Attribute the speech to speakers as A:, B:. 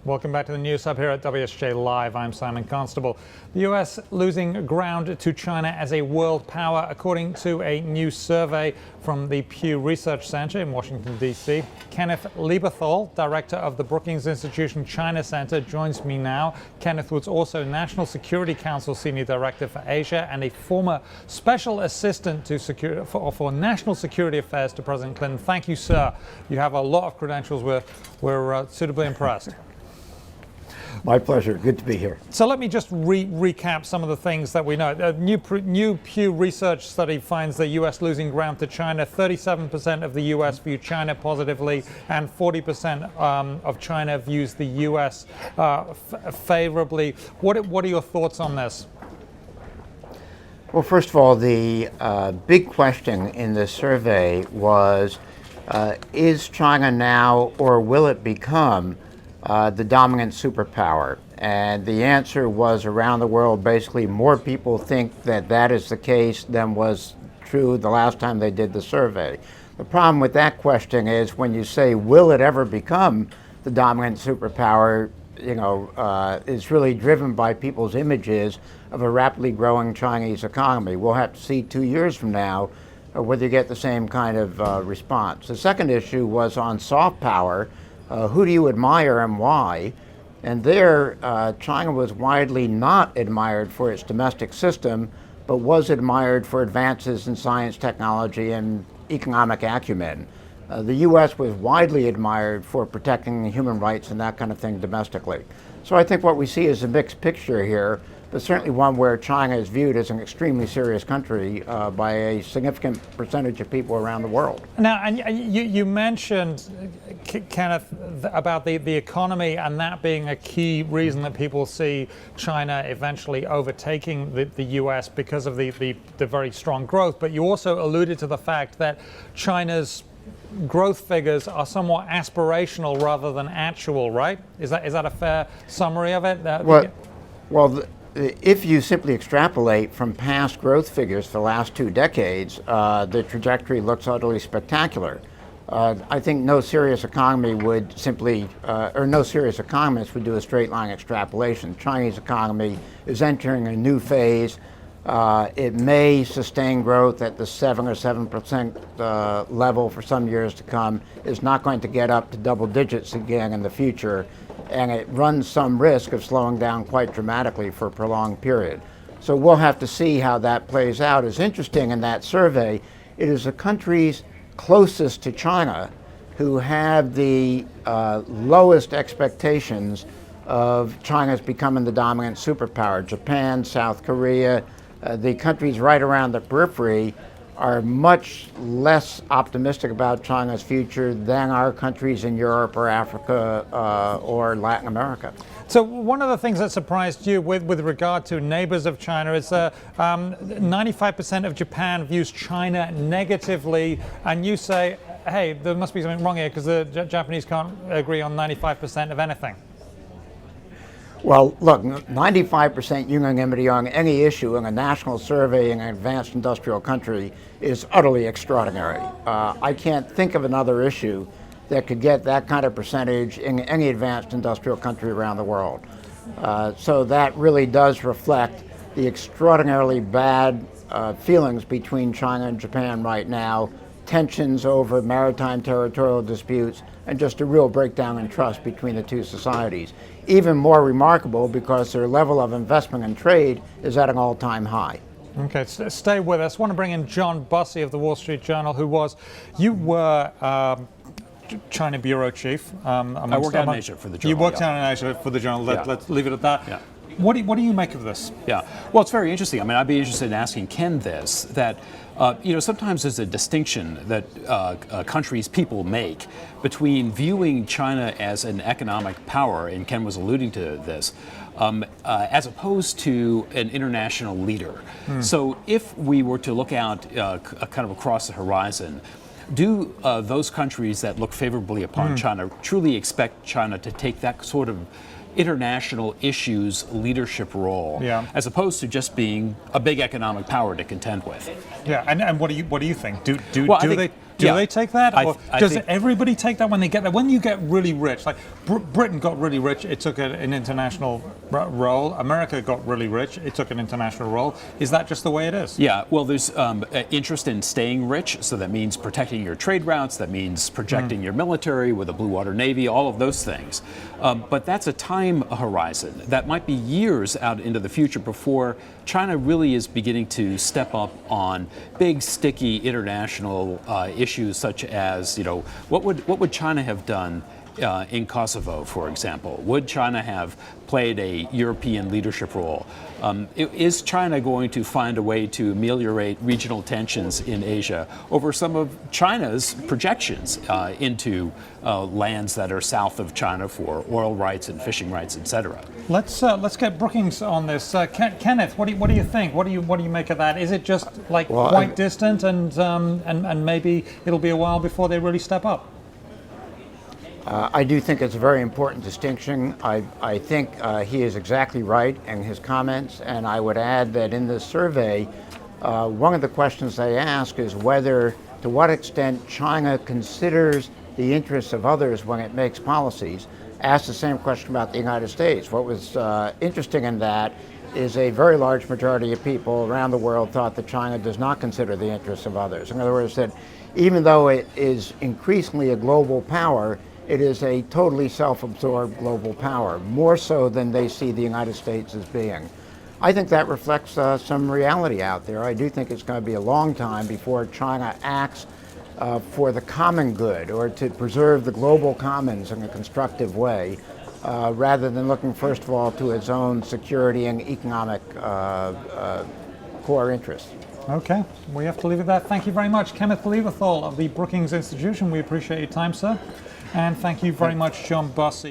A: Welcome back to the News Hub here at WSJ Live. I'm Simon Constable. The U.S. losing ground to China as a world power, according to a new survey from the Pew Research Center in Washington, D.C. Kenneth Lieberthal, director of the Brookings Institution China Center, joins me now. Kenneth was also National Security Council Senior Director for Asia and a former Special Assistant to for National Security Affairs to President Clinton. Thank you, sir. You have a lot of credentials. We're suitably impressed.
B: My pleasure. Good to be here.
A: So let me just recap some of the things that we know. A new Pew Research study finds the U.S. losing ground to China. 37% of the U.S. view China positively, and 40% of China views the U.S. favorably. What are your thoughts on this?
B: Well, first of all, the big question in this survey was, is China now, or will it become, the dominant superpower? And the answer was, around the world, basically more people think that that is the case than was true the last time they did the survey. The problem with that question is, when you say, will it ever become the dominant superpower, is really driven by people's images of a rapidly growing Chinese economy. We'll have to see 2 years from now whether you get the same kind of response. The second issue was on soft power. Who do you admire and why? And there, China was widely not admired for its domestic system, but was admired for advances in science, technology, and economic acumen. The U.S. was widely admired for protecting human rights and that kind of thing domestically. So I think what we see is a mixed picture here, but certainly one where China is viewed as an extremely serious country by a significant percentage of people around the world.
A: Now, and you mentioned, Kenneth, about the economy and that being a key reason that people see China eventually overtaking the U.S. because of the very strong growth. But you also alluded to the fact that China's growth figures are somewhat aspirational rather than actual, right? Is that a fair summary of it?
B: If you simply extrapolate from past growth figures for the last 2 decades, the trajectory looks utterly spectacular. I think no serious economy would simply, or no serious economist would do a straight line extrapolation. The Chinese economy is entering a new phase. It may sustain growth at the 7 or 7% level for some years to come. It's not going to get up to double digits again in the future, and it runs some risk of slowing down quite dramatically for a prolonged period. So we'll have to see how that plays out. It's interesting in that survey, it is the countries closest to China who have the lowest expectations of China's becoming the dominant superpower. Japan, South Korea, the countries right around the periphery are much less optimistic about China's future than our countries in Europe or Africa or Latin America.
A: So one of the things that surprised you with regard to neighbors of China is 95% of Japan views China negatively, and you say, hey, there must be something wrong here because the Japanese can't agree on 95% of anything.
B: Well, look, 95% unanimity on any issue in a national survey in an advanced industrial country is utterly extraordinary. I can't think of another issue that could get that kind of percentage in any advanced industrial country around the world. So that really does reflect the extraordinarily bad feelings between China and Japan right now, tensions over maritime territorial disputes, and just a real breakdown in trust between the two societies. Even more remarkable because their level of investment and trade is at an all-time high.
A: Okay, stay with us. I want to bring in John Bussey of the Wall Street Journal, you were China bureau chief.
C: I worked out in Asia for the Journal.
A: You worked out in Asia for the Journal. Let's leave it at that.
C: Yeah.
A: What do you make of this?
C: Yeah, well, it's very interesting. I mean, I'd be interested in asking Ken this, that, sometimes there's a distinction that countries, people make between viewing China as an economic power, and Ken was alluding to this, as opposed to an international leader. So if we were to look out kind of across the horizon, do those countries that look favorably upon China truly expect China to take that sort of international issues leadership role, as opposed to just being a big economic power to contend with?
A: Yeah, and what do you think? Do Do they take that? Or
C: I
A: does
C: think
A: everybody take that when they get there? When you get really rich, like Britain got really rich, it took an international role. America got really rich, it took an international role. Is that just the way it is?
C: Yeah, well, there's interest in staying rich, so that means protecting your trade routes, that means projecting your military with a blue water navy, all of those things. But that's a time horizon. That might be years out into the future before China really is beginning to step up on big, sticky international issues such as, what would China have done in Kosovo, for example? Would China have played a European leadership role? Is China going to find a way to ameliorate regional tensions in Asia over some of China's projections into lands that are south of China for oil rights and fishing rights, etc.?
A: Let's get Brookings on this. Kenneth, what do you think? What do you make of that? Is it just like quite distant, and maybe it'll be a while before they really step up?
B: I do think it's a very important distinction. I think he is exactly right in his comments, and I would add that in this survey, one of the questions they ask is to what extent China considers the interests of others when it makes policies. Asked the same question about the United States. What was interesting in that is a very large majority of people around the world thought that China does not consider the interests of others. In other words, that even though it is increasingly a global power, it is a totally self-absorbed global power, more so than they see the United States as being. I think that reflects some reality out there. I do think it's going to be a long time before China acts for the common good or to preserve the global commons in a constructive way, rather than looking first of all to its own security and economic core interests.
A: Okay, we have to leave it at that. Thank you very much, Kenneth Lieberthal of the Brookings Institution. We appreciate your time, sir. And thank you very much, John Bussey.